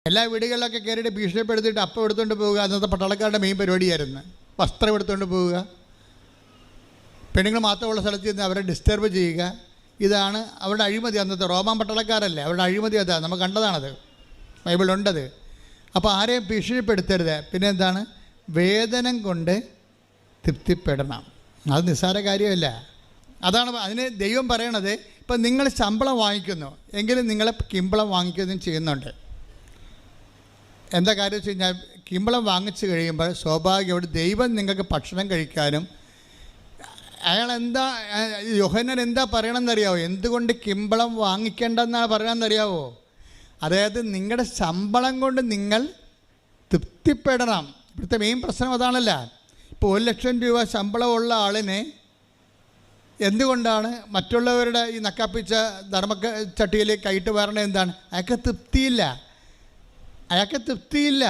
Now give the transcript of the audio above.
എല്ലാ വീടുകളിലൊക്കെ കയറിയിട്ട് ഭീഷണിപ്പെടുത്തിയിട്ട് അപ്പം എടുത്തുകൊണ്ട് പോവുക അന്നത്തെ പട്ടാളക്കാരുടെ മെയിൻ പരിപാടിയായിരുന്നു. വസ്ത്രം എടുത്തുകൊണ്ട് പോവുക, പെണ്ണുങ്ങൾ മാത്രമുള്ള സ്ഥലത്ത് നിന്ന് അവരെ ഡിസ്റ്റർബ് ചെയ്യുക. ഇതാണ് അവരുടെ അഴിമതി. അന്നത്തെ റോമാൻ പട്ടാളക്കാരല്ലേ, അവരുടെ അഴിമതി അതാണ്, നമ്മൾ കണ്ടതാണത്, ബൈബിളുണ്ടത്. അപ്പോൾ ആരെയും ഭീഷണിപ്പെടുത്തരുത്. പിന്നെ എന്താണ്? വേതനം കൊണ്ട് തൃപ്തിപ്പെടണം. അത് നിസ്സാര കാര്യമല്ല. അതാണ് അതിന് ദൈവം പറയണത്. ഇപ്പം നിങ്ങൾ ശമ്പളം വാങ്ങിക്കുന്നു എങ്കിലും നിങ്ങളെ കിമ്പളം വാങ്ങിക്കുകയും ചെയ്യുന്നുണ്ട്. എന്താ കാര്യം വെച്ച് കഴിഞ്ഞാൽ, കിമ്പളം വാങ്ങിച്ചു കഴിയുമ്പോൾ സ്വാഭാവികമായിട്ട് ദൈവം നിങ്ങൾക്ക് ഭക്ഷണം കഴിക്കാനും, യോഹന്നാൻ എന്താ പറയണമെന്നറിയാവോ? എന്തുകൊണ്ട് കിമ്പളം വാങ്ങിക്കേണ്ടെന്നാണ് പറയണമെന്നറിയാവോ? അതായത് നിങ്ങളുടെ ശമ്പളം കൊണ്ട് നിങ്ങൾ തൃപ്തിപ്പെടണം. ഇവിടുത്തെ മെയിൻ പ്രശ്നം അതാണല്ല. ഇപ്പോൾ 1,00,000 രൂപ ശമ്പളമുള്ള ആളിനെ എന്തുകൊണ്ടാണ് മറ്റുള്ളവരുടെ ഈ നക്കാപ്പിച്ച ധർമ്മച്ചട്ടിയിൽ കൈയിട്ട് വരണത്? എന്താണ്? അയാൾക്ക് തൃപ്തിയില്ല.